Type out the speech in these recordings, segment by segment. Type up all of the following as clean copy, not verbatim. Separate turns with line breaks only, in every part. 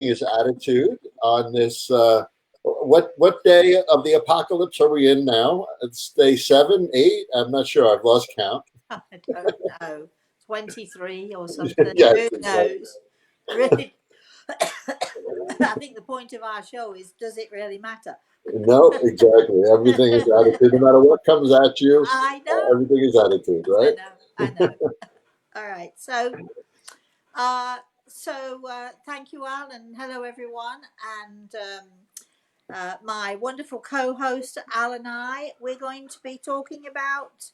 his attitude on this. What day of the apocalypse are we in now? It's day 7, 8. I'm not sure. I've lost count.
I don't know, 23 or something.
Yes,
Who
exactly.
knows? Really, I think the point of our show is: does it really matter?
No, exactly. Everything is attitude. No matter what comes at you,
I know,
everything is attitude,
I
right?
know, I know. All right, uh, thank you, Al, and hello everyone, and my wonderful co-host Al and we're going to be talking about,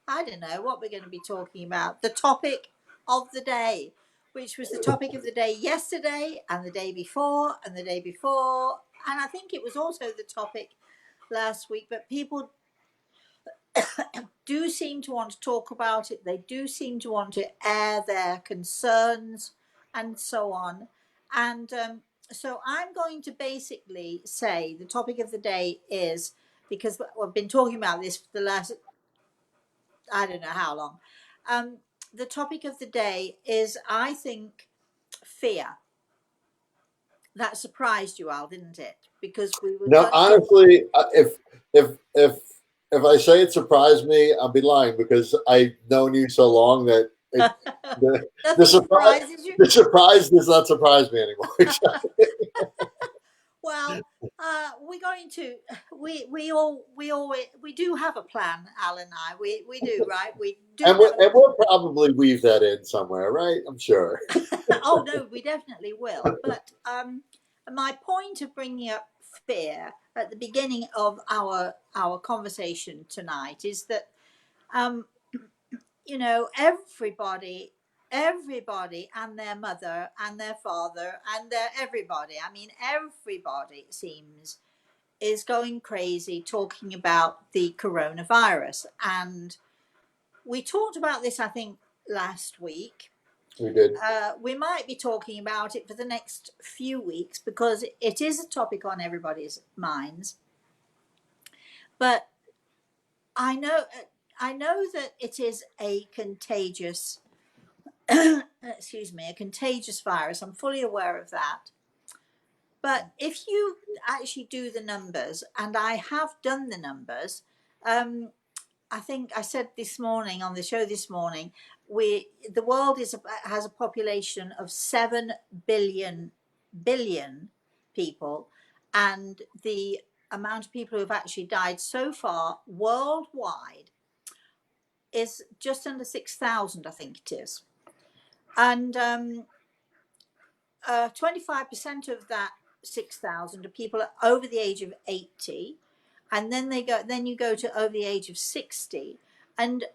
I don't know what we're going to be talking about. The topic of the day, which was the topic of the day yesterday and the day before and the day before. And I think it was also the topic last week, but people do seem to want to talk about it. They do seem to want to air their concerns and so on. And so I'm going to basically say the topic of the day is, because we've been talking about this for the last, I don't know how long. The topic of the day is, I think, fear. That surprised you, Al, didn't it? Because we were
No,
going to.
honestly, if I say it surprised me, I'll be lying because I've known you so long that the
Nothing
surprise
surprises you.
the surprise does not surprise me anymore.
Well, we're going to. We do have a plan, Al and I. We do, right? We do
And
know.
we'll probably weave that in somewhere, right? I'm sure.
Oh no, we definitely will. But my point of bringing up fear at the beginning of our conversation tonight is that um, everybody and their mother and their father and their everybody. I mean, everybody, it seems, is going crazy talking about the coronavirus, and we talked about this, I think, last week.
We did.
We might be talking about it for the next few weeks because it is a topic on everybody's minds. But I know, I know that it is a contagious, excuse me, a contagious virus. I'm fully aware of that. But if you actually do the numbers, and I have done the numbers, I think I said this morning on the show this morning, the world has a population of 7 billion people, and the amount of people who have actually died so far worldwide is just under 6,000, I think it is, and 25% of that 6,000 are people over the age of 80, and then you go to over the age of 60, and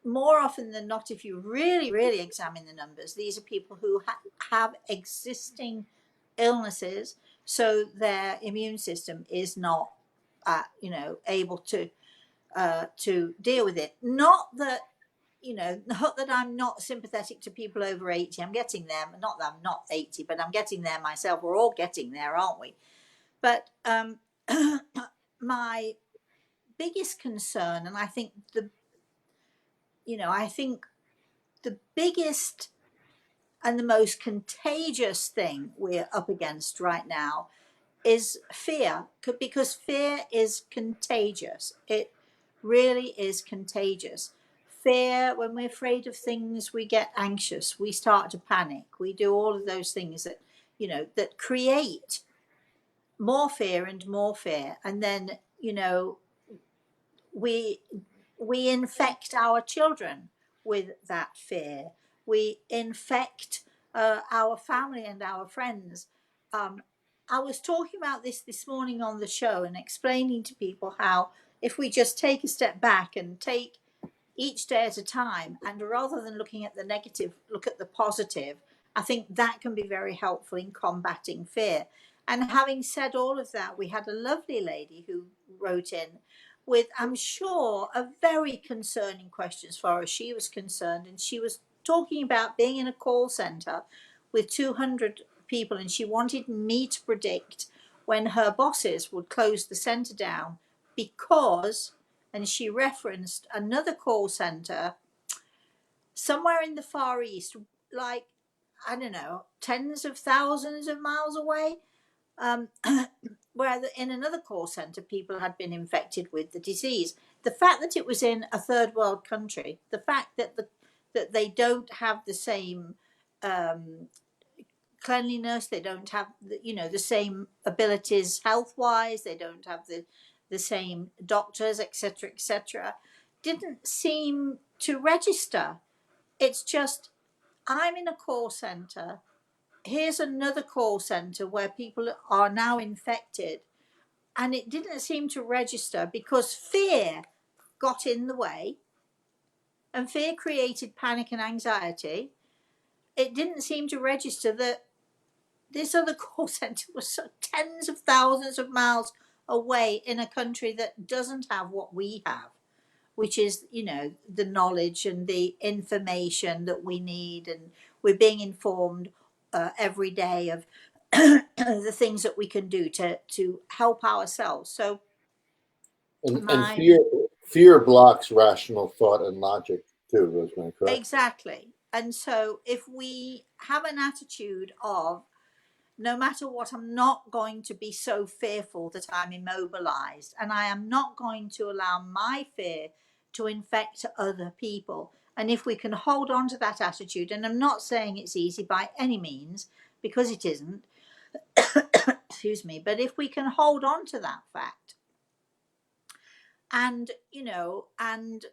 more often than not, if you really examine the numbers, these are people who have existing illnesses, so their immune system is not able to deal with it. Not that I'm not sympathetic to people over 80. I'm getting there. Not that I'm not 80, but I'm getting there myself. We're all getting there, aren't we? But my biggest concern, and I think the biggest and the most contagious thing we're up against right now is fear, because fear is contagious. It really is contagious. Fear, when we're afraid of things, we get anxious, we start to panic, we do all of those things that create more fear and more fear, and then we we infect our children with that fear. We infect our family and our friends. Um, I was talking about this morning on the show and explaining to people how, if we just take a step back and take each day at a time, and rather than looking at the negative, look at the positive, I think that can be very helpful in combating fear. And having said all of that, we had a lovely lady who wrote in with, I'm sure, a very concerning question as far as she was concerned. And she was talking about being in a call center with 200 people, and she wanted me to predict when her bosses would close the center down, because, and she referenced another call center somewhere in the Far East, like I don't know, tens of thousands of miles away. Um, where in another call center, people had been infected with the disease. The fact that it was in a third world country, the fact that that they don't have the same um, cleanliness, they don't have the same abilities health wise, they don't have the same doctors, etc., etc., didn't seem to register. It's just, I'm in a call center. Here's another call center where people are now infected, and it didn't seem to register because fear got in the way, and fear created panic and anxiety. It didn't seem to register that this other call center was tens of thousands of miles away in a country that doesn't have what we have, which is, the knowledge and the information that we need. And we're being informed every day of the things that we can do to help ourselves. So
And
my
fear blocks rational thought and logic too, Rosemary, correct?
exactly. And so if we have an attitude of, no matter what, I'm not going to be so fearful that I'm immobilized, and I am not going to allow my fear to infect other people. And if we can hold on to that attitude, and I'm not saying it's easy by any means, because it isn't, excuse me, but if we can hold on to that fact, and and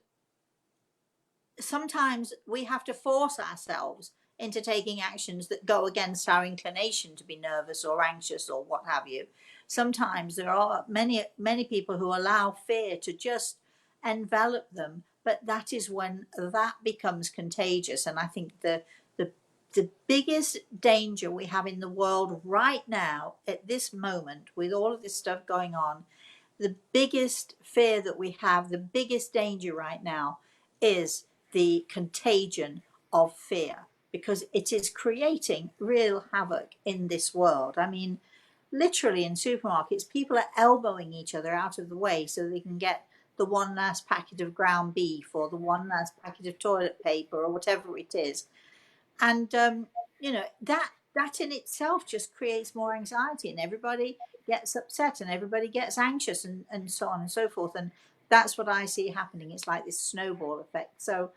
sometimes we have to force ourselves into taking actions that go against our inclination to be nervous or anxious or what have you. Sometimes there are many people who allow fear to just envelop them, but that is when that becomes contagious. And I think the the biggest danger we have in the world right now at this moment, with all of this stuff going on, the biggest fear that we have, the biggest danger right now, is the contagion of fear, because it is creating real havoc in this world. I mean, literally in supermarkets, people are elbowing each other out of the way so they can get the one last packet of ground beef or the one last packet of toilet paper or whatever it is. And that in itself just creates more anxiety, and everybody gets upset and everybody gets anxious, and so on and so forth. And that's what I see happening. It's like this snowball effect. So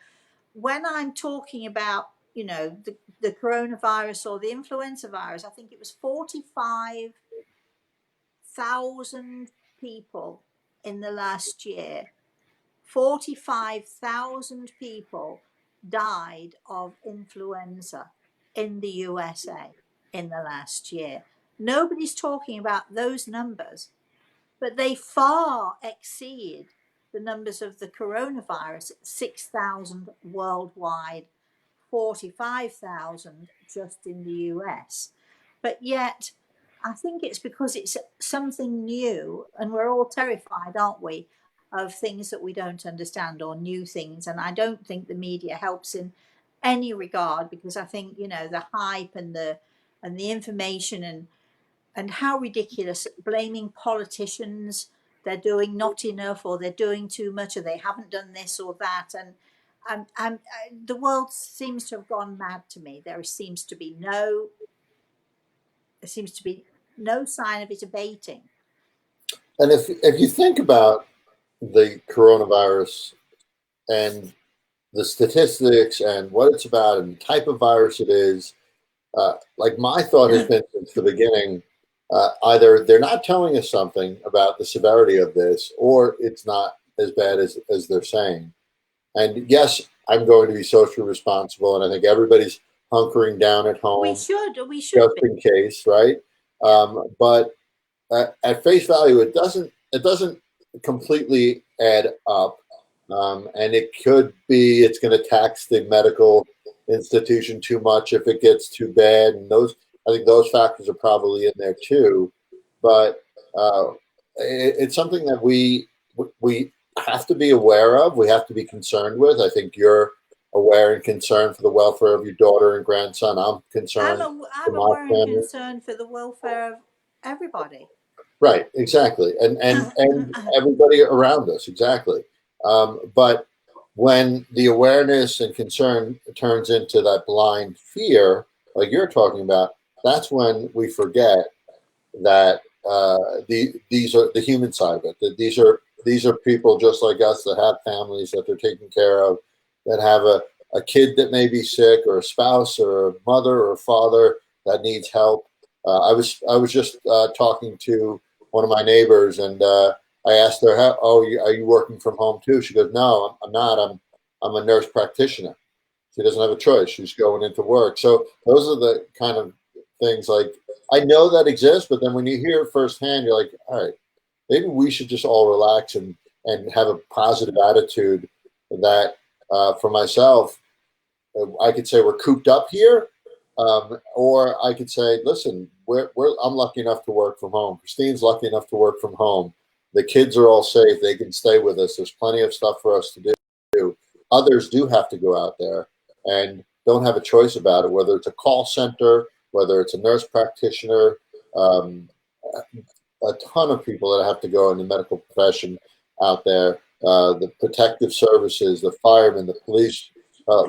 when I'm talking about, the coronavirus or the influenza virus, I think it was 45,000 people in the last year. 45,000 people died of influenza in the USA in the last year. Nobody's talking about those numbers, but they far exceed the numbers of the coronavirus: 6,000 worldwide, 45,000 just in the US. But yet, I think it's because it's something new, and we're all terrified, aren't we, of things that we don't understand or new things. And I don't think the media helps in any regard, because I think, the hype and the information, and how ridiculous, blaming politicians, they're doing not enough, or they're doing too much, or they haven't done this or that. And the world seems to have gone mad to me. There seems to be no sign of it abating.
And if you think about the coronavirus and the statistics and what it's about and the type of virus it is, like my thought has been since the beginning, either they're not telling us something about the severity of this, or it's not as bad as they're saying. And yes, I'm going to be socially responsible, and I think everybody's hunkering down at home
We should
just
be.
in case, right? But at face value, it doesn't completely add up, and it could be it's going to tax the medical institution too much if it gets too bad, and I think those factors are probably in there too. But it's something that we have to be aware of. We have to be concerned with. I think you're aware and concerned for the welfare of your daughter and grandson. I'm concerned for
I'm
my
aware and
family.
concerned for the welfare of everybody.
Right, exactly, and everybody around us, exactly. But when the awareness and concern turns into that blind fear like you're talking about, that's when we forget that these are the human side of it. That these are people just like us that have families that they're taking care of, that have a kid that may be sick, or a spouse, or a mother or father that needs help. I was just talking to one of my neighbors, and I asked her, "Oh, are you working from home too?" She goes, "No, I'm not. I'm a nurse practitioner." She doesn't have a choice. She's going into work. So those are the kind of things, like, I know that exists, but then when you hear it firsthand, you're like, all right, maybe we should just all relax and have a positive attitude. That for myself, I could say we're cooped up here, or I could say, listen, I'm lucky enough to work from home. Christine's lucky enough to work from home. The kids are all safe. They can stay with us. There's plenty of stuff for us to do. Others do have to go out there and don't have a choice about it, whether it's a call center, whether it's a nurse practitioner, um, a ton of people that have to go in the medical profession out there, the protective services, the firemen, the police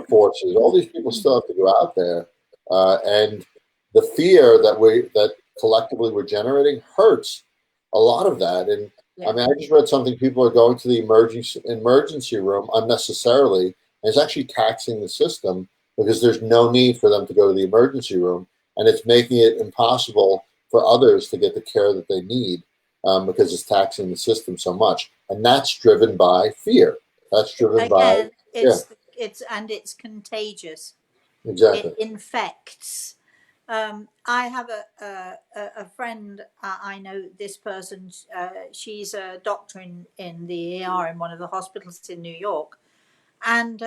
forces, all these people still have to go out there. And the fear that collectively we're generating hurts a lot of that. And I
Yeah.
mean, I just read something, people are going to the emergency room unnecessarily, and it's actually taxing the system because there's no need for them to go to the emergency room, and it's making it impossible for others to get the care that they need, because it's taxing the system so much, and that's driven by fear. That's driven by,
Again,
yeah,
it's contagious. It
exactly,
infects. I have a friend. I know this person. She's a doctor in the ER in one of the hospitals in New York, and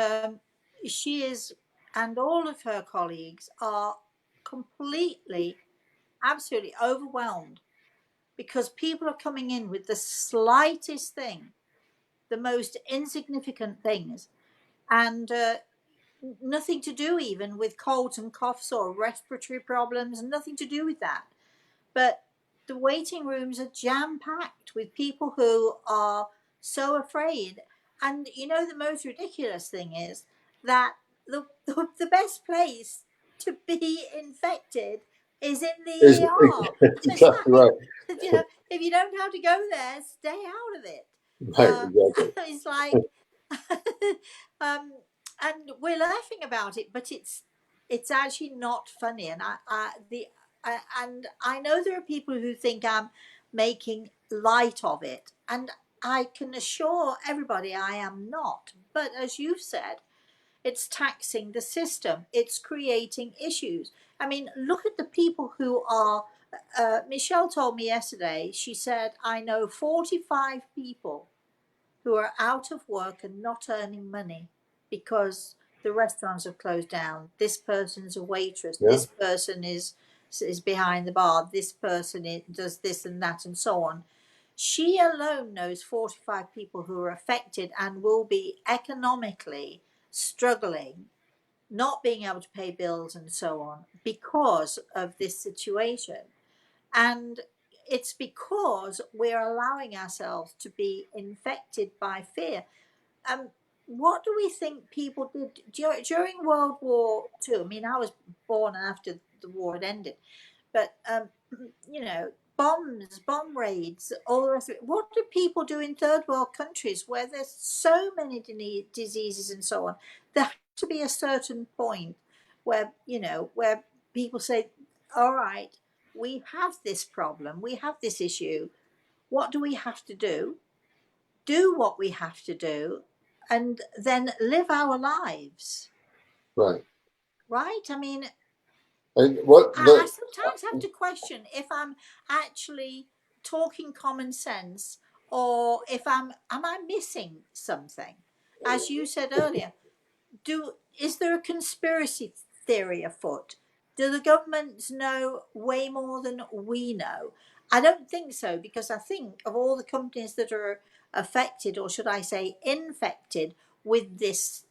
she is, and all of her colleagues are completely, absolutely overwhelmed because people are coming in with the slightest thing, the most insignificant things, and nothing to do even with colds and coughs or respiratory problems, nothing to do with that. But the waiting rooms are jam packed with people who are so afraid. And you know, the most ridiculous thing is that the best place to be infected is in
is
the ER. It's
exactly
like,
right,
you know, if you don't have to go there, stay out of it.
right, exactly,
It's like, um, and we're laughing about it, but it's actually not funny. And and I know there are people who think I'm making light of it, and I can assure everybody I am not. But as you've said, it's taxing the system. It's creating issues. I mean, look at the people who are. Michelle told me yesterday. She said, "I know 45 people who are out of work and not earning money because the restaurants have closed down. This person's a waitress.
yeah,
This person is behind the bar. This person does this and that and so on." She alone knows 45 people who are affected and will be economically struggling, not being able to pay bills and so on because of this situation. And it's because we're allowing ourselves to be infected by fear. Um, what do we think people did during World War II? I mean, I was born after the war had ended, but you know, bomb raids, all the rest of it. What do people do in third world countries where there's so many diseases and so on? There has to be a certain point where, you know, where people say, "All right, we have this problem, we have this issue. What do we have to do? Do what we have to do, and then live our lives."
right.
Right? I mean,
And what
I
the
sometimes have to question if I'm actually talking common sense, or if am I missing something? As you said earlier, is there a conspiracy theory afoot? Do the governments know way more than we know? I don't think so, because I think of all the companies that are affected, or should I say infected, with this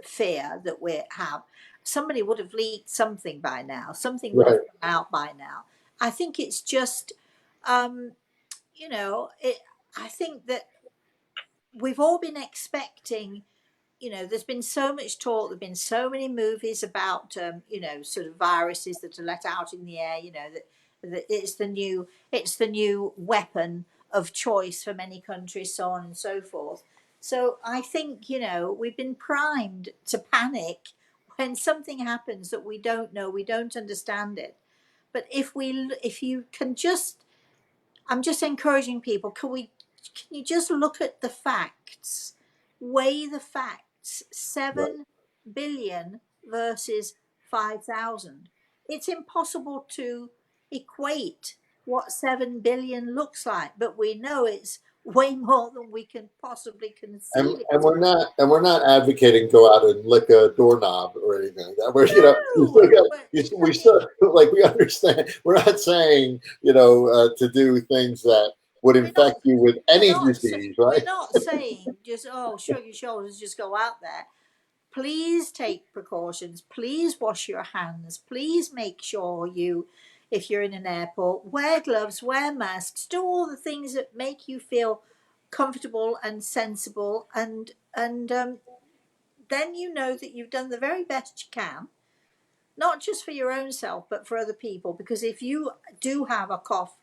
fear that we have, somebody would have leaked something by now, something would have
right,
come out by now. I think it's just um you know, I think that we've all been expecting there's been so much talk, there've been so many movies about, sort of viruses that are let out in the air, that it's the new weapon of choice for many countries, so on and so forth. So I think, we've been primed to panic when something happens that we don't know, we don't understand it. But if you can just, I'm just encouraging people, can you just look at the facts, weigh the facts,
Right.
7 billion versus 5,000. It's impossible to equate what 7 billion looks like, but we know it's way more than we can possibly conceive
And
it.
we're not advocating go out and lick a doorknob or anything like that. We're, you still
No,
got,
but I
we
mean,
still, like, we understand. We're not saying, to do things that would
we're not
infect you with
we're
any
not
disease,
we're
right?
not saying just, oh, shrug your shoulders, just go out there. Please take precautions. Please wash your hands. Please make sure if you're in an airport, wear gloves, wear masks, do all the things that make you feel comfortable and sensible, and then you know that you've done the very best you can, not just for your own self, but for other people. Because if you do have a cough,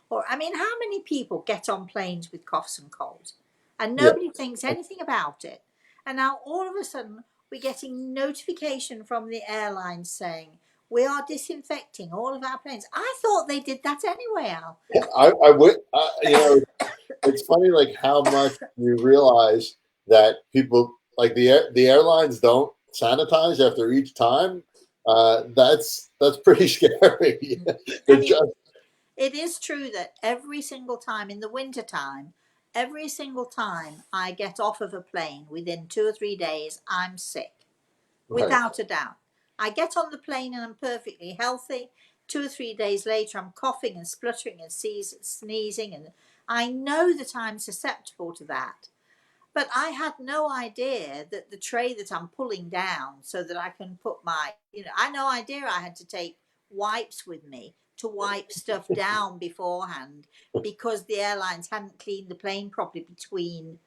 or I mean, how many people get on planes with coughs and colds, and
Yeah.
nobody thinks anything about it? And now all of a sudden, we're getting notification from the airlines saying we are disinfecting all of our planes. I thought they did that anyway, Al.
I would, it's funny, like, how much you realize that people, like, the airlines don't sanitize after each time. That's pretty scary.
I
They're
mean,
just
it is true that every single time in the winter time, every single time I get off of a plane, within 2 or 3 days, I'm sick,
right.
without a doubt. I get on the plane and I'm perfectly healthy. 2 or 3 days later, I'm coughing and spluttering and sneezing, and I know that I'm susceptible to that. But I had no idea that the tray that I'm pulling down so that I can put I had no idea I had to take wipes with me to wipe stuff down beforehand, because the airlines hadn't cleaned the plane properly between,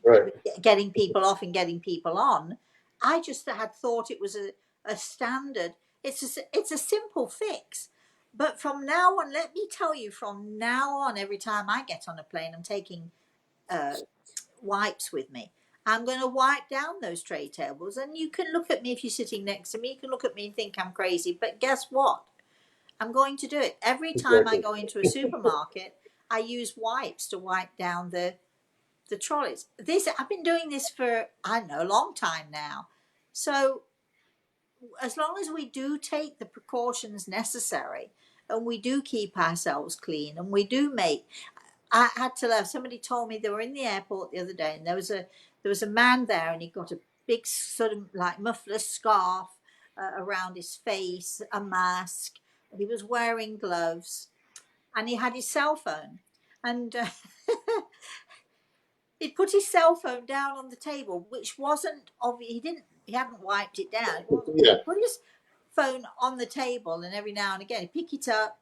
Right.
getting people off and getting people on. I just had thought it was a standard. It's a simple fix. But from now on, let me tell you, from now on, every time I get on a plane, I'm taking uh, wipes with me. I'm going to wipe down those tray tables. And you can look at me, if you're sitting next to me, you can look at me and think I'm crazy. But guess what? I'm going to do it. Every time I
Exactly.
go into a supermarket, I use wipes to wipe down the trolleys. I've been doing this for, I don't know, a long time now. So as long as we do take the precautions necessary, and we do keep ourselves clean, and we do make, I had to laugh. Somebody told me they were in the airport the other day, and there was a man there, and he got a big sort of like muffler scarf around his face, a mask. He was wearing gloves, and he had his cell phone, and he'd put his cell phone down on the table, which wasn't obvious. He hadn't wiped it down.
Yeah.
He put his phone on the table, and every now and again he'd pick it up,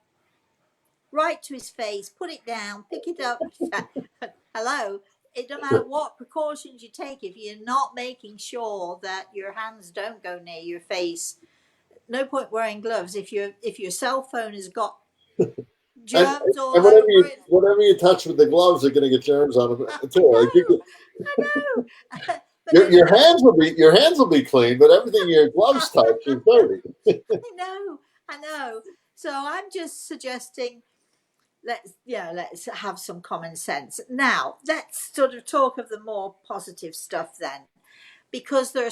right to his face, put it down, pick it up. Hello. It don't matter what precautions you take, if you're not making sure that your hands don't go near your face. No point wearing gloves if your cell phone has got
And,
germs all
and
over it.
whatever you touch with the gloves are going to get germs on them
I
too. Like,
know, I know. But
your
anyway,
hands will be clean, but everything your gloves touch is dirty.
I know, I know. So I'm just suggesting, let's have some common sense. Now let's sort of talk of the more positive stuff then, because there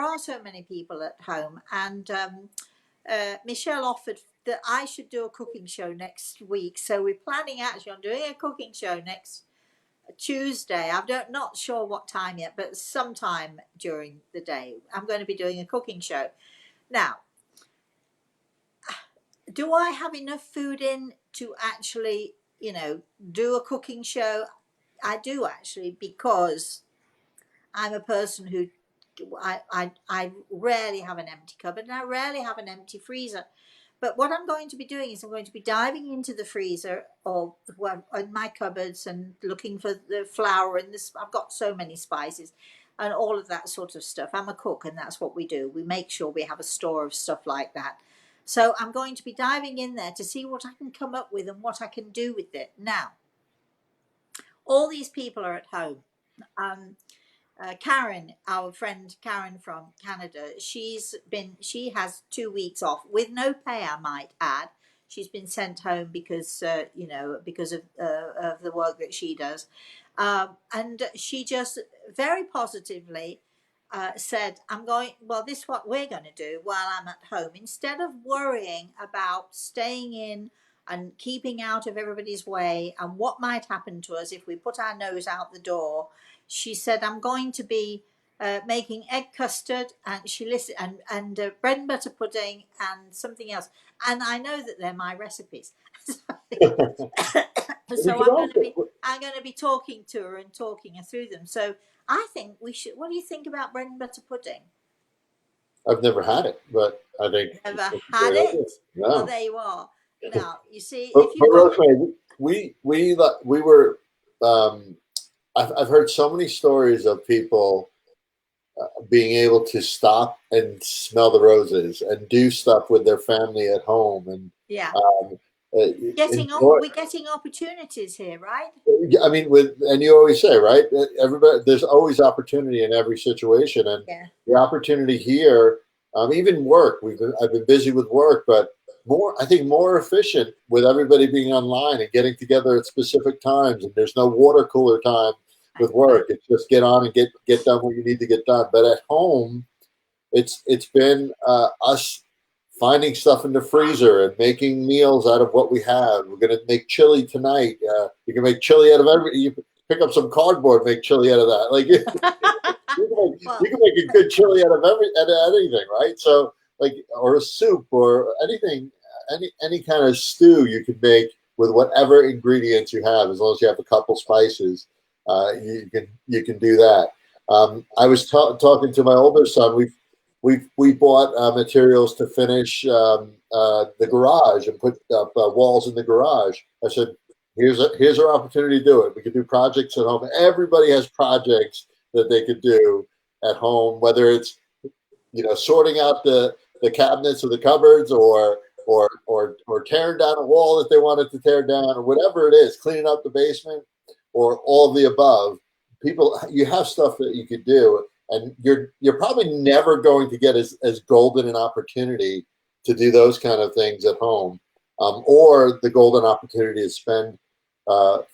are so many people at home, and Michelle offered that I should do a cooking show next week. So we're planning actually on doing a cooking show next Tuesday. I'm not sure what time yet, but sometime during the day I'm going to be doing a cooking show. Now, do I have enough food in to actually, do a cooking show? I do actually, because I'm a person who I rarely have an empty cupboard, and I rarely have an empty freezer. But what I'm going to be doing is I'm going to be diving into the freezer, or in my cupboards, and looking for the flour and this. I've got so many spices. and all of that sort of stuff. I'm a cook, and that's what we do. We make sure we have a store of stuff like that. So I'm going to be diving in there to see what I can come up with and what I can do with it. Now, all these people are at home. Um, Karen, our friend Karen from Canada, she has 2 weeks off with no pay, I might add. She's been sent home because because of the work that she does, and she just very positively said, "I'm going. Well, this is what we're going to do while I'm at home. Instead of worrying about staying in and keeping out of everybody's way and what might happen to us if we put our nose out the door." She said, "I'm going to be making egg custard," and she listed and bread and butter pudding and something else. And I know that they're my recipes,
We
so
could also,
I'm going to be talking to her and talking her through them. So I think we should. What do you think about bread and butter pudding?
I've never had it, but I think
Ever
it's a
had
great idea.
it? Well,
No,
there you are. Now you see,
but,
if
but
you've got
Rosemary, we were. Um, I've heard so many stories of people being able to stop and smell the roses and do stuff with their family at home and
yeah,
um, enjoy.
we're getting opportunities here, right?
I mean, and you always say, right? Everybody, there's always opportunity in every situation, and
Yeah.
the opportunity here, even work. I've been busy with work, but I think more efficient with everybody being online and getting together at specific times. And there's no water cooler time with work. It's just get on and get done what you need to get done. But at home, it's been us finding stuff in the freezer and making meals out of what we have. We're going to make chili tonight. You can make chili out of every. You pick up some cardboard, make chili out of that. Like
Well,
you can make a good chili out of anything, right? So like, or a soup or anything, any kind of stew you can make with whatever ingredients you have, as long as you have a couple spices. You can do that. I was talking to my older son. We bought materials to finish the garage and put up walls in the garage. I said, here's our opportunity to do it. We could do projects at home. Everybody has projects that they could do at home, whether it's sorting out the cabinets or the cupboards or tearing down a wall that they wanted to tear down or whatever it is, cleaning up the basement or all of the above. People, you have stuff that you could do, and you're probably never going to get as golden an opportunity to do those kind of things at home, or the golden opportunity to spend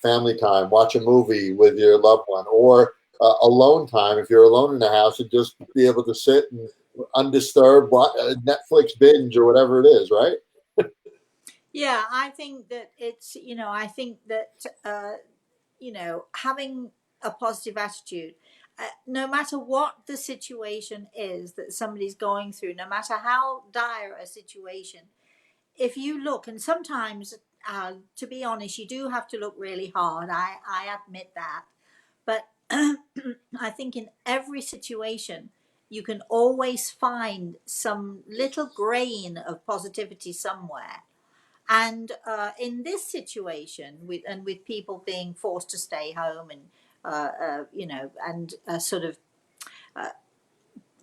family time, watch a movie with your loved one, or alone time if you're alone in the house and just be able to sit and undisturbed watch Netflix binge or whatever it is, right?
yeah, I think that I think that having a positive attitude, no matter what the situation is that somebody's going through, no matter how dire a situation, if you look, and sometimes, to be honest, you do have to look really hard. I admit that. But I think in every situation, you can always find some little grain of positivity somewhere. And in this situation, with people being forced to stay home and sort of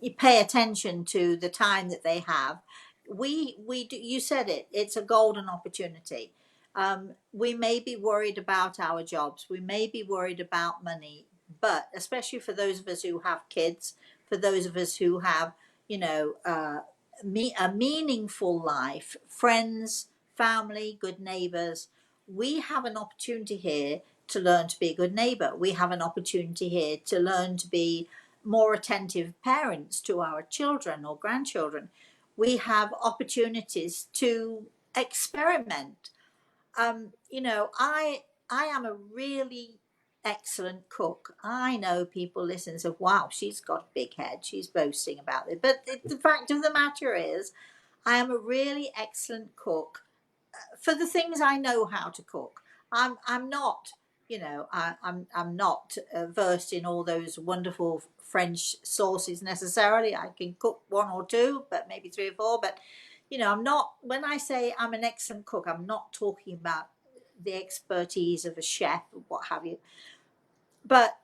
you pay attention to the time that they have, we do, you said it, it's a golden opportunity. We may be worried about our jobs, we may be worried about money, but especially for those of us who have kids, for those of us who have a meaningful life, friends, family, good neighbors, we have an opportunity here to learn to be a good neighbor. We have an opportunity here to learn to be more attentive parents to our children or grandchildren. We have opportunities to experiment. I am a really excellent cook. I know people listen and say, "Wow, she's got a big head. She's boasting about it." But the fact of the matter is, I am a really excellent cook for the things I know how to cook. I'm not, I'm not versed in all those wonderful French sauces necessarily. I can cook one or two, but maybe three or four. But I'm not. When I say I'm an excellent cook, I'm not talking about the expertise of a chef or what have you. But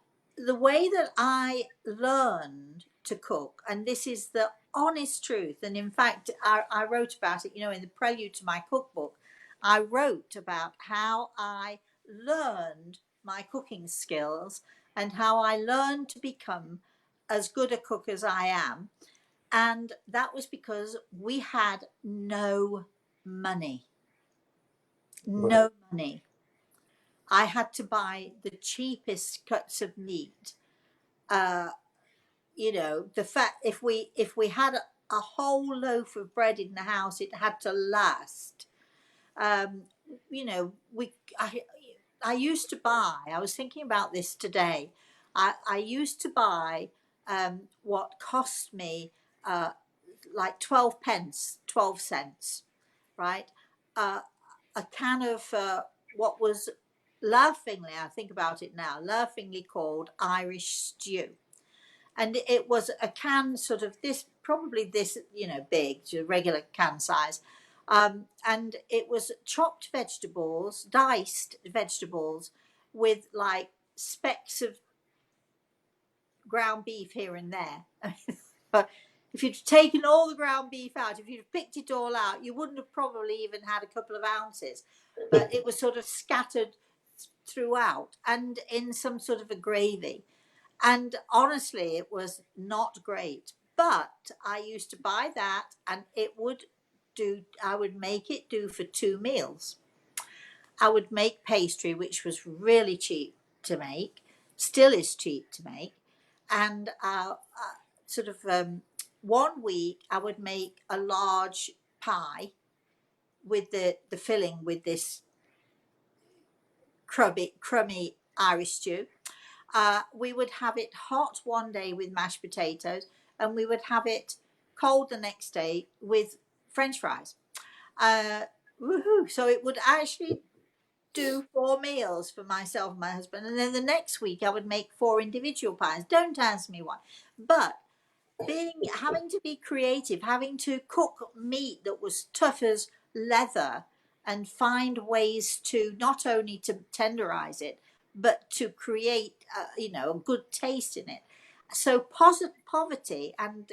the way that I learned to cook, and this is the honest truth, and in fact, I wrote about it, in the prelude to my cookbook. I wrote about how I learned my cooking skills and how I learned to become as good a cook as I am. And that was because we had no money.
Right.
No money. I had to buy the cheapest cuts of meat. Uh, the fact, if we had a whole loaf of bread in the house, it had to last. Um, we I used to buy. I was thinking about this today. I used to buy what cost me like 12 pence, 12 cents, right? Uh, a can of what was laughingly, I think about it now, laughingly called Irish stew. And it was a can sort of this, probably this, big, regular can size. And it was chopped vegetables, diced vegetables with like specks of ground beef here and there. But if you'd taken all the ground beef out, if you'd picked it all out, you wouldn't have probably even had a couple of ounces. But it was sort of scattered throughout and in some sort of a gravy. And honestly, it was not great. But I used to buy that and it would do, I would make it do for 2 meals. I would make pastry, which was really cheap to make, still is cheap to make. And sort of one week, I would make a large pie with the filling with this crummy Irish stew. We would have it hot one day with mashed potatoes, and we would have it cold the next day with French fries. Uh, Woohoo! So it would actually do 4 meals for myself and my husband, and then the next week I would make 4 individual pies. Don't ask me why, but having to be creative, having to cook meat that was tough as leather and find ways to not only to tenderize it but to create a good taste in it. So poverty, and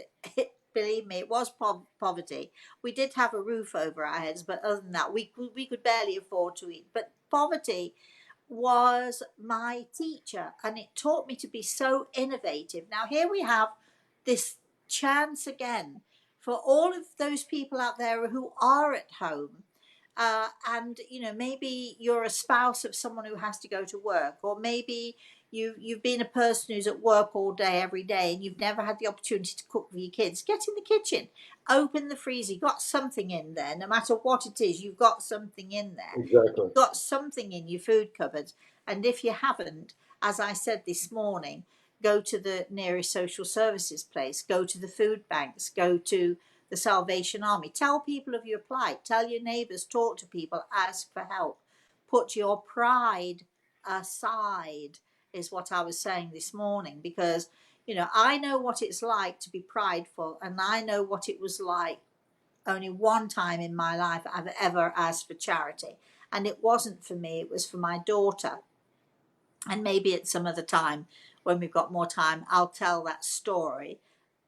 believe me, it was poverty. We did have a roof over our heads, but other than that, we could barely afford to eat. But poverty was my teacher, and it taught me to be so innovative. Now here we have this chance again for all of those people out there who are at home, and maybe you're a spouse of someone who has to go to work, or maybe you've been a person who's at work all day every day and you've never had the opportunity to cook for your kids. Get in the kitchen, open the freezer, you've got something in there. No matter what it is, you've got something in there.
Exactly.
You've got something in your food cupboard. And if you haven't, as I said this morning, go to the nearest social services place, go to the food banks, go to the Salvation Army. Tell people of your plight, tell your neighbours, talk to people, ask for help. Put your pride aside, is what I was saying this morning, because I know what it's like to be prideful, and I know what it was like only one time in my life I've ever asked for charity, and it wasn't for me, it was for my daughter. And maybe at some other time, when we've got more time, I'll tell that story.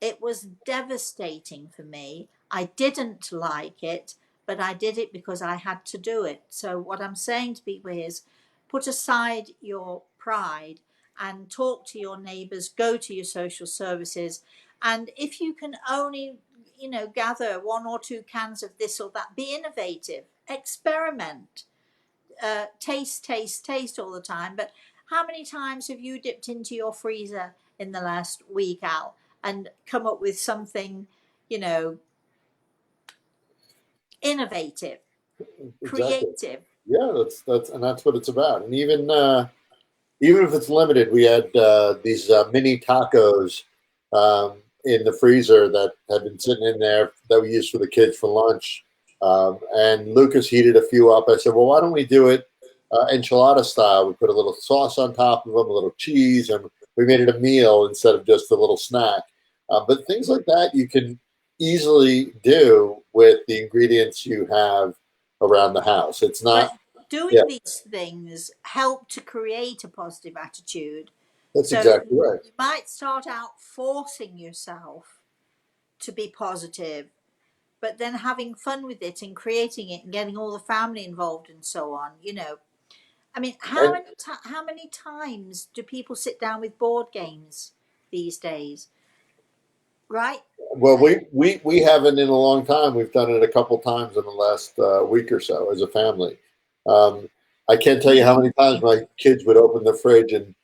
It was devastating for me. I didn't like it, but I did it because I had to do it. So what I'm saying to people is, put aside your pride and talk to your neighbours, go to your social services. And if you can only gather 1 or 2 cans of this or that, be innovative, experiment, taste all the time. But how many times have you dipped into your freezer in the last week, Al, and come up with something, you know, innovative,
Exactly.
creative?
Yeah, that's what it's about. And even if it's limited, we had these mini tacos in the freezer that had been sitting in there that we used for the kids for lunch. And Lucas heated a few up. I said, well, why don't we do it enchilada style? We put a little sauce on top of them, a little cheese, and we made it a meal instead of just a little snack. But things like that you can easily do with the ingredients you have around the house. It's
But
not, yeah,
doing these things help to create a positive attitude
That's
So
exactly right.
you might start out forcing yourself to be positive, but then having fun with it and creating it and getting all the family involved and so on. I mean,
And
how many times do people sit down with board games these days? Right?
well, we haven't in a long time. We've done it a couple times in the last week or so as a family. Um, I can't tell you how many times my kids would open the fridge and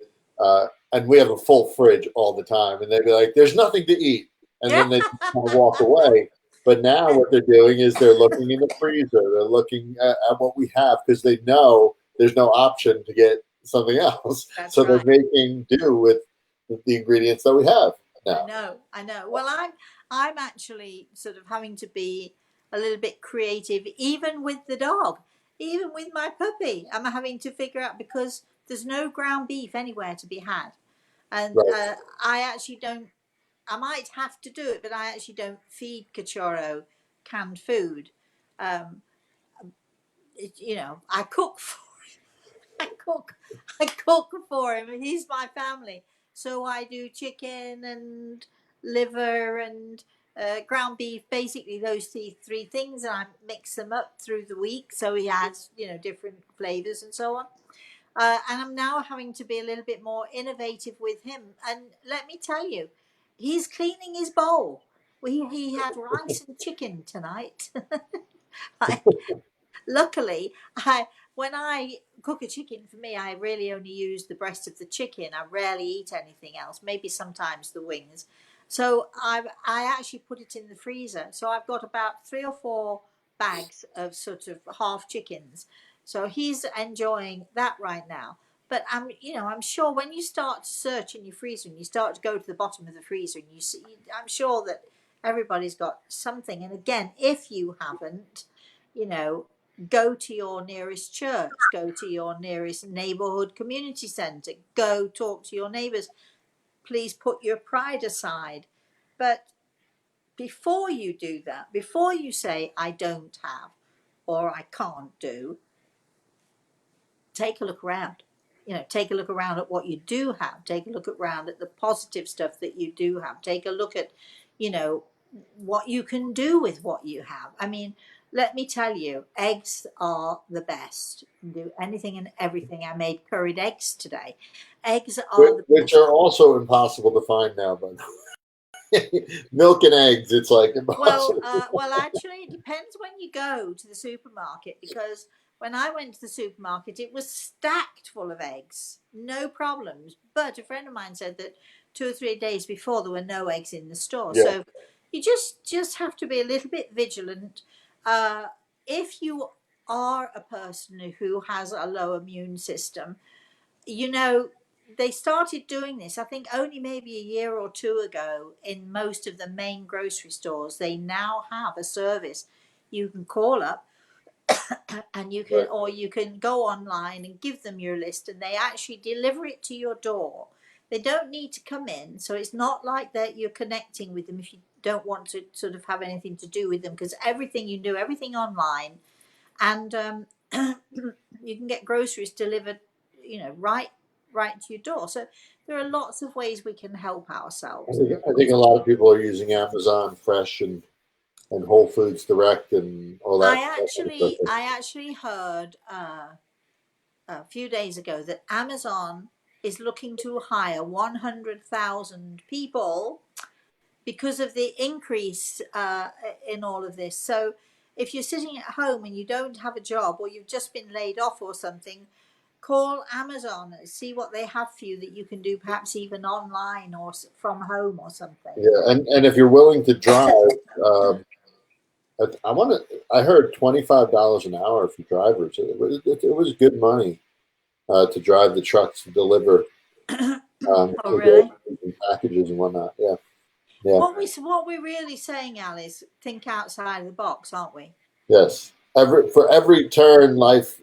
we have a full fridge all the time, and they'd be like, "There's nothing to eat," and
Yeah.
then they kind of walk away. But now what they're doing is they're looking in the freezer. They're looking at what we have because they know there's no option to get something else.
That's
So they're
right.
making do with the ingredients that we have now.
I know. Well, I'm actually sort of having to be a little bit creative, even with the dog, even with my puppy. I'm having to figure out because there's no ground beef anywhere to be had, and
Right.
I actually don't. I might have to do it, but I actually don't feed Cachorro canned food. Um, I cook for I cook I cook for him. He's my family, so I do chicken and liver and ground beef. Basically, those three things, and I mix them up through the week, so he has different flavors and so on. And I'm now having to be a little bit more innovative with him. And let me tell you, he's cleaning his bowl. He had rice and chicken tonight. I, Luckily, when I cook a chicken for me, I really only use the breast of the chicken. I rarely eat anything else. Maybe sometimes the wings. So I actually put it in the freezer. So I've got about 3 or 4 bags of sort of half chickens. So he's enjoying that right now. But I'm sure when you start to search in your freezer and you start to go to the bottom of the freezer and you see, I'm sure that everybody's got something. And again, if you haven't, you know, go to your nearest church, go to your nearest neighborhood community center, go talk to your neighbors. Please put your pride aside. But before you do that, before you say, I don't have or I can't do, take a look around. Take a look around at what you do have. Take a look around at the positive stuff that you do have. Take a look at, what you can do with what you have. I mean, let me tell you, eggs are the best. You can do anything and everything. I made curried eggs today. Eggs are the
Which
best.
are also impossible to find now, but milk and eggs, it's like
Well,
impossible.
actually, it depends when you go to the supermarket because when I went to the supermarket, it was stacked full of eggs, no problems. But a friend of mine said that 2 or 3 days before there were no eggs in the store.
Yeah.
So you just have to be a little bit vigilant. Uh, if you are a person who has a low immune system, you know, they started doing this, I think, only maybe a year or two ago in most of the main grocery stores. They now have a service you can call up and
Right.
you can go online and give them your list and they actually deliver it to your door. They don't need to come in, so it's not like that you're connecting with them if you don't want to sort of have anything to do with them because everything you do, everything online, and you can get groceries delivered, right to your door. So there are lots of ways we can help ourselves. There are
I think
lots
a
of.
lot of people are using Amazon Fresh and Whole Foods Direct and all that.
I actually heard a few days ago that Amazon is looking to hire 100,000 people because of the increase in all of this. So if you're sitting at home and you don't have a job or you've just been laid off or something, call Amazon and see what they have for you that you can do, perhaps even online or from home or something.
Yeah, and if you're willing to drive, um, I want to. I heard $25 an hour for drivers. It was good money to drive the trucks to deliver
Oh,
the
really?
groceries and packages and whatnot. Yeah, yeah,
What we're really saying, Alice, think outside of the box, aren't we?
yes. For every turn life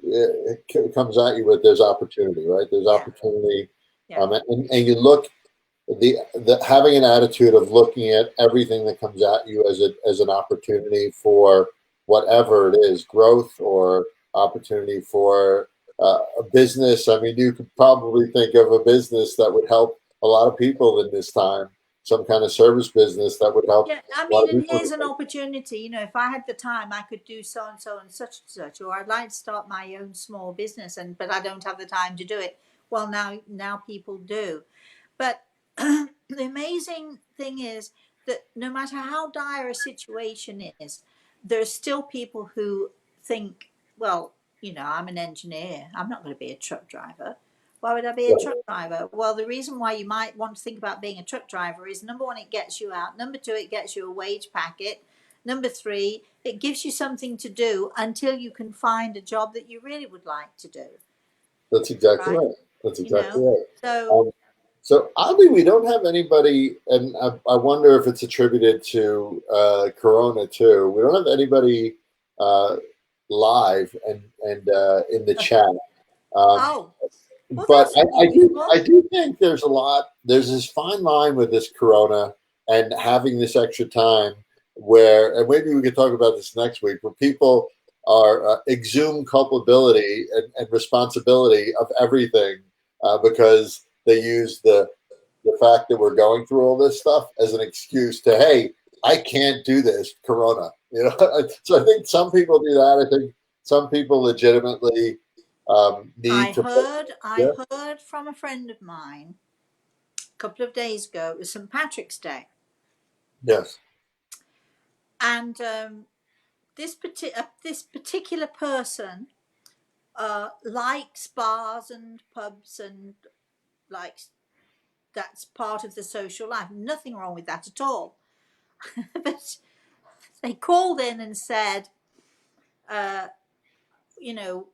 comes at you with, there's opportunity, right? There's
Yeah,
opportunity,
yeah,
and you look the having an attitude of looking at everything that comes at you as an opportunity for whatever it is, growth or opportunity for a business. I mean, you could probably think of a business that would help a lot of people in this time, some kind of service business that would help
Yeah, I
a lot
mean,
of
and
people.
here's an opportunity. You know, if I had the time, I could do so and so and such, or I'd like to start my own small business, and but I don't have the time to do it. Well, now people do, but the amazing thing is that no matter how dire a situation is, there's still people who think, well, you know, I'm an engineer. I'm not going to be a truck driver. Why would I be a
Right.
truck driver? Well, the reason why you might want to think about being a truck driver is number one, it gets you out. Number two, it gets you a wage packet. Number three, it gives you something to do until you can find a job that you really would like to do.
That's exactly
Right?
right. That's
You
exactly
know?
right.
So,
Um, so oddly, we don't have anybody, and I wonder if it's attributed to Corona too. We don't have anybody uh, live and in the chat. Um,
oh, well,
but
that's
I
unusual.
do think there's a lot. There's this fine line with this Corona and having this extra time where, and maybe we could talk about this next week, where people are exhume culpability and responsibility of everything because they use the fact that we're going through all this stuff as an excuse to, hey, I can't do this, Corona. You know, so I think some people do that. I think some people legitimately need to.
I
Yeah.
heard from a friend of mine a couple of days ago. It was St. Patrick's Day,
Yes.
and this particular person likes bars and pubs and likes that's part of the social life. Nothing wrong with that at all. But they called in and said, uh, you know,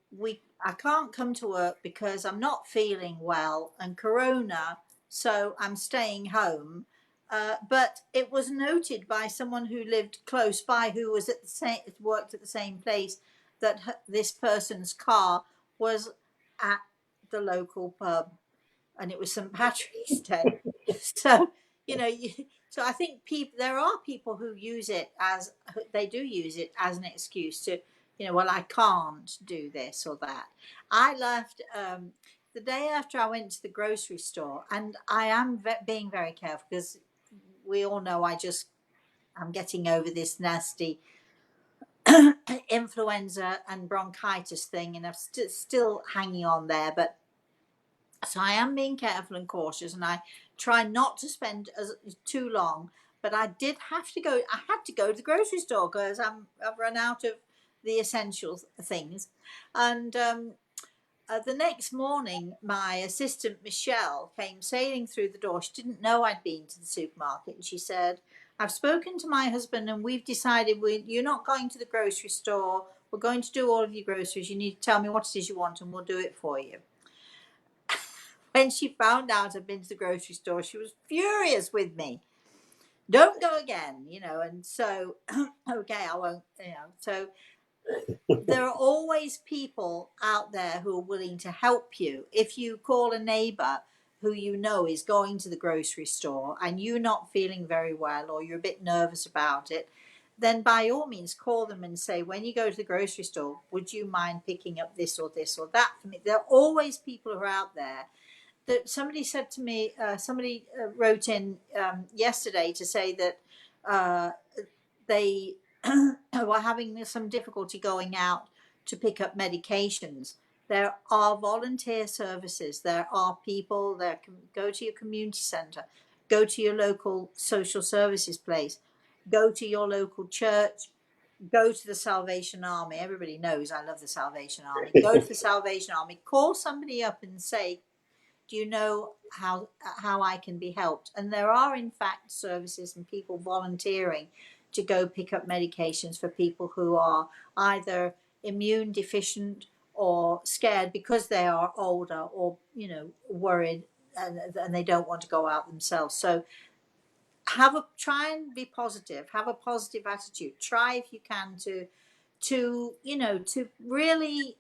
I can't come to work because I'm not feeling well and corona, so I'm staying home. But it was noted by someone who lived close by, who was at the same worked at the same place, that this person's car was at the local pub, and it was St. Patrick's Day. So you know, so I think there are people who use it as they do use it as an excuse to, you know, well, I can't do this or that. I left the day after I went to the grocery store, and I am being very careful because we all know I'm getting over this nasty influenza and bronchitis thing, and I'm still hanging on there, but so I am being careful and cautious, and I try not to spend too long. But I did have to go. I had to go to the grocery store because I've run out of the essential things. And the next morning, my assistant Michelle came sailing through the door. She didn't know I'd been to the supermarket, and she said, "I've spoken to my husband, and we've decided you're not going to the grocery store. We're going to do all of your groceries. You need to tell me what it is you want, and we'll do it for you." When she found out I'd been to the grocery store, she was furious with me. Don't go again, you know. And so, okay, I won't, you know. So there are always people out there who are willing to help you. If you call a neighbor who you know is going to the grocery store and you're not feeling very well or you're a bit nervous about it, then by all means call them and say, when you go to the grocery store, would you mind picking up this or this or that for me? There are always people who are out there. That somebody said to me, somebody wrote in yesterday to say that uh, they were having some difficulty going out to pick up medications. There are volunteer services. There are people that can go to your community centre, go to your local social services place, go to your local church, go to the Salvation Army. Everybody knows I love the Salvation Army. Go to the Salvation Army. Call somebody up and say, do you know how I can be helped? And there are in fact services and people volunteering to go pick up medications for people who are either immune deficient or scared because they are older, or you know, worried, and they don't want to go out themselves. So try and be positive, have a positive attitude, try if you can to you know, to really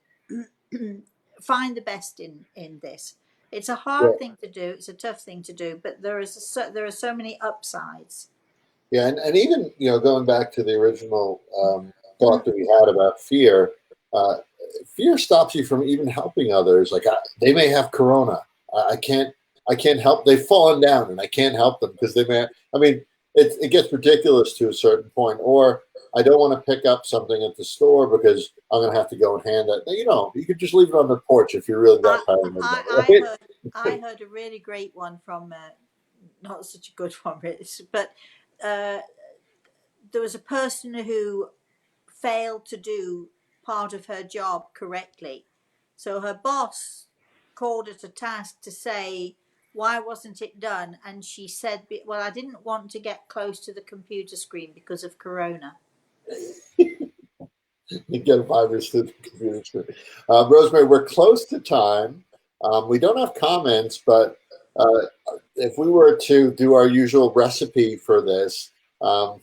find the best in this. It's a
Yeah.
hard thing to do, it's a tough thing to do, but there are so many upsides.
Yeah. And even, going back to the original thought that we had about fear, uh, fear stops you from even helping others. Like they may have Corona. I can't, I can't help. They've fallen down, and I can't help them because they may. I mean, it gets ridiculous to a certain point. Or I don't want to pick up something at the store because I'm going to have to go and hand that. You know, you could just leave it on the porch if you're really that
I,
paranoid about
I,
it,
I heard a really great one from, not such a good one, really, but uh, there was a person who failed to do part of her job correctly. So her boss called her to task to say, why wasn't it done? And she said, well, I didn't want to get close to the computer screen because of Corona.
You get a virus to the computer screen. Rosemary, we're close to time. We don't have comments, but uh, if we were to do our usual recipe for this,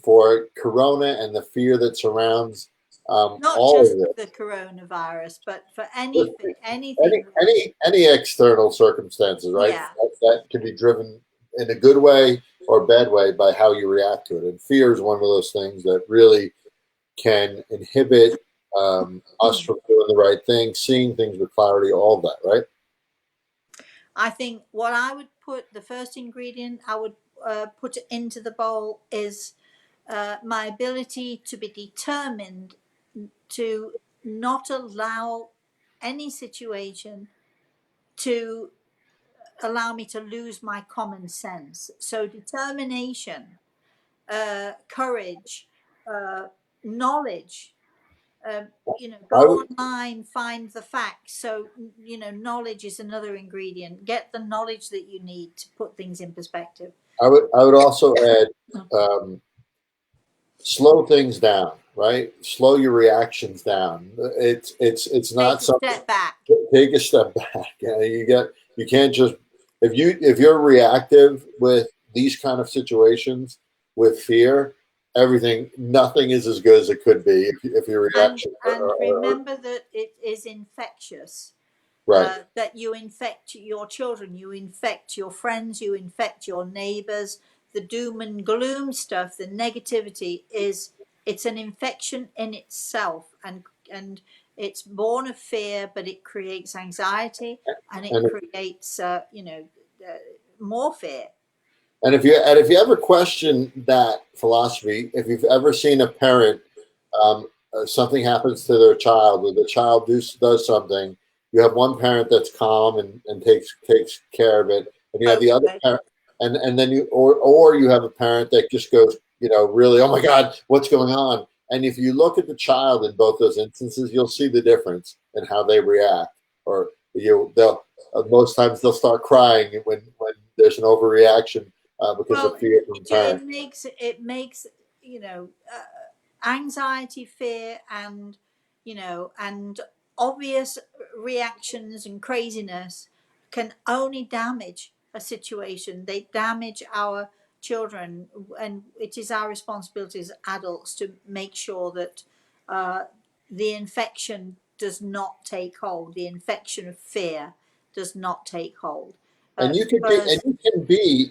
for Corona and the fear that surrounds
Not
all
just
of
the coronavirus, but for
this,
anything.
any external circumstances, right?
Yeah.
That can be driven in a good way or bad way by how you react to it. And fear is one of those things that really can inhibit us from doing the right thing, seeing things with clarity, all of that, right?
I think what I would put, the first ingredient I would put into the bowl is my ability to be determined to not allow any situation to allow me to lose my common sense. So determination, courage, knowledge. Go
I would,
online, find the facts. So, knowledge is another ingredient. Get the knowledge that you need to put things in perspective.
I would also add, um, slow things down, right? Slow your reactions down. It's
Take
not
a
something.
step back.
Take a step back. You can't just if you're reactive with these kind of situations with fear, everything nothing is as good as it could be if your reaction
And remember that it is infectious.
right.
That you infect your children, you infect your friends, you infect your neighbors. The doom and gloom stuff, the negativity it's an infection in itself, and it's born of fear, but it creates anxiety and it
And
creates more fear.
if you ever question that philosophy, if you've ever seen a parent, something happens to their child, or the child does something, you have one parent that's calm and takes care of it, and you have the other
Okay.
parent, and then or you have a parent that just goes, really, oh my God, what's going on? And if you look at the child in both those instances, you'll see the difference in how they react. Or they'll most times they'll start crying when there's an overreaction because
Well,
of fear from parents.
it makes you know anxiety, fear, and and obvious reactions and craziness can only damage a situation. They damage our children, and it is our responsibility as adults to make sure that uh, the infection does not take hold. The infection of fear does not take hold.
And
Because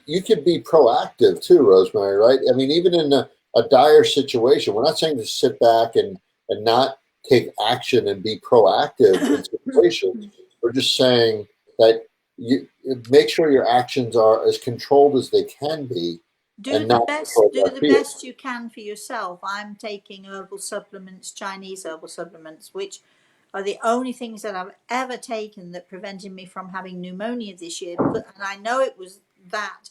you can be proactive too, Rosemary, right? I mean, even in a dire situation, we're not saying to sit back and not take action and be proactive in situations. We're just saying that you make sure your actions are as controlled as they can be and not controlled
do
by
the
fear.
best you can for yourself. I'm taking herbal supplements, Chinese herbal supplements, which are the only things that I've ever taken that prevented me from having pneumonia this year. But and I know it was that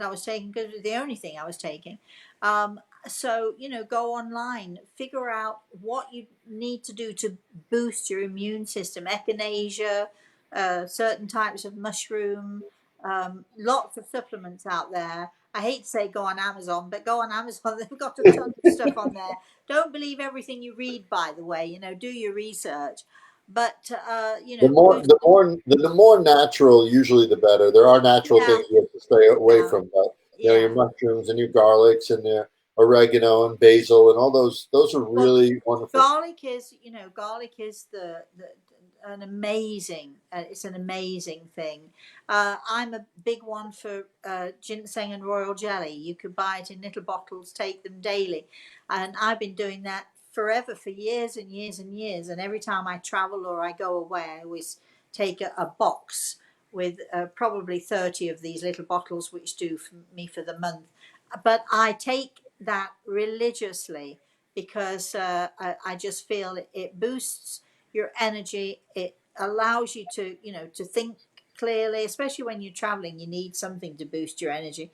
I was taking because it was the only thing I was taking. So go online, figure out what you need to do to boost your immune system. Echinacea, certain types of mushroom, lots of supplements out there. I hate to say go on Amazon, but go on Amazon. They've got a ton of stuff on there. Don't believe everything you read, by the way. Do your research. But boost,
The more natural, usually the better. There are natural
yeah,
things you have to stay away
yeah,
from, but your
yeah.
mushrooms and your garlics and your oregano and basil and all those are
Well,
really wonderful.
garlic is the an amazing. It's an amazing thing. I'm a big one for ginseng and royal jelly. You could buy it in little bottles, take them daily, and I've been doing that forever, for years and years and years. And every time I travel or I go away, I always take a box with probably 30 of these little bottles, which do for me for the month. But I take that religiously because I just feel it boosts your energy. It allows you to, to think clearly, especially when you're traveling. You need something to boost your energy.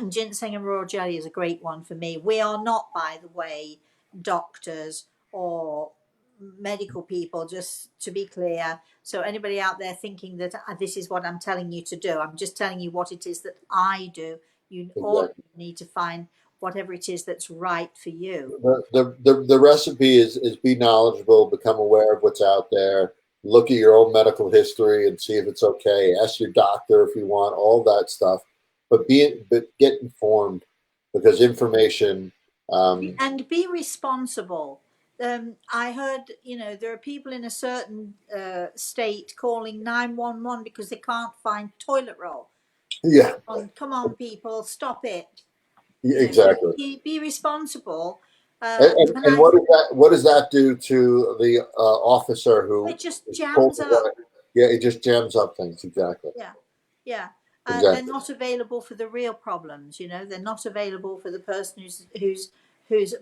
Ginseng and raw jelly is a great one for me. We are not, by the way, doctors or medical people, just to be clear. So anybody out there thinking that this is what I'm telling you to do, I'm just telling you what it is that I do. You all
Exactly.
need to find whatever it is that's right for you.
The recipe is be knowledgeable, become aware of what's out there, look at your own medical history and see if it's okay. Ask your doctor if you want, all that stuff. But get informed, because information.
And be responsible. I heard, there are people in a certain state calling 911 because they can't find toilet roll.
Yeah,
Come on, people, stop it.
exactly.
Be responsible.
And what does that do to the officer who
It just
is pulled
jams up.
away? Yeah, it just jams up things. Exactly.
Yeah. They're
Exactly.
not available for the real problems. They're not available for the person who's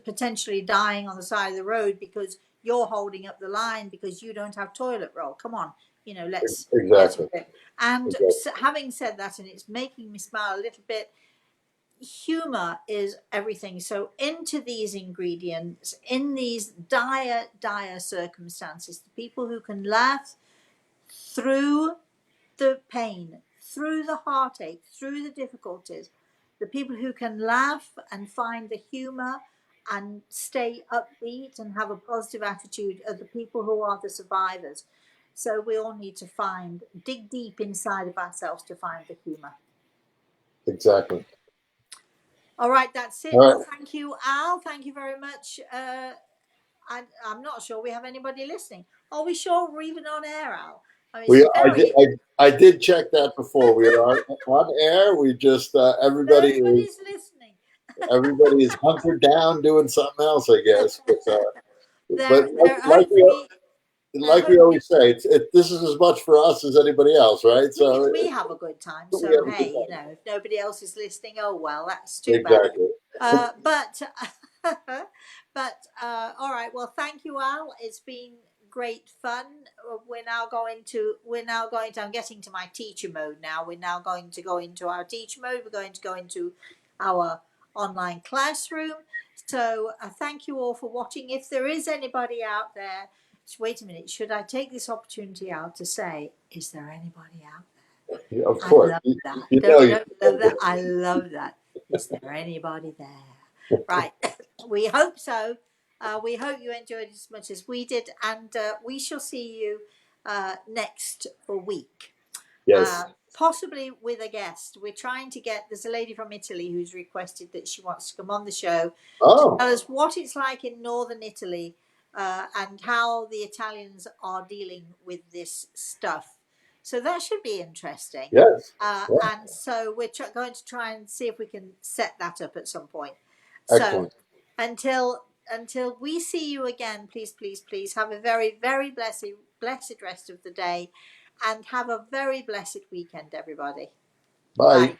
potentially dying on the side of the road because you're holding up the line because you don't have toilet roll. Come on, let's get
Exactly.
it. And
Exactly.
having said that, and it's making me smile a little bit, humor is everything. So into these ingredients, in these dire circumstances, the people who can laugh through the pain, through the heartache, through the difficulties, the people who can laugh and find the humor and stay upbeat and have a positive attitude are the people who are the survivors. So we all need to dig deep inside of ourselves to find the humor.
Exactly.
All right, that's it.
All
Well,
right.
thank you, Al. Thank you very much. I'm not sure we have anybody listening. Are we sure we're even on air, Al? I mean, it's very.
I did check that before. We are on air. We just
Nobody's listening.
everybody is hunkered down doing something else, I guess. But
They're hopefully
like we always say, this is as much for us as anybody else, right? So
we have a good time.
we
So
have a good
hey,
time.
if nobody else is listening, oh well, that's too bad.
Exactly.
But all right. Well, thank you, Al. It's been great fun. We're now going to. I'm getting to my teacher mode now. We're now going to go into our teacher mode. We're going to go into our online classroom. So thank you all for watching. If there is anybody out there, wait a minute. Should I take this opportunity out to say, is there anybody out there?
Yeah, of
I
course.
love that.
You
Don't,
know you.
don't love that? I love that. Is there anybody there? Right. We hope so. We hope you enjoyed it as much as we did, and we shall see you next week.
Yes.
Possibly with a guest. We're trying to there's a lady from Italy who's requested that she wants to come on the show to tell us what it's like in northern Italy and how the Italians are dealing with this stuff. So that should be interesting.
Yes.
And so we're going to try and see if we can set that up at some point.
Excellent.
So until we see you again, please have a very, very blessed rest of the day and have a very blessed weekend, everybody.
Bye.
Bye.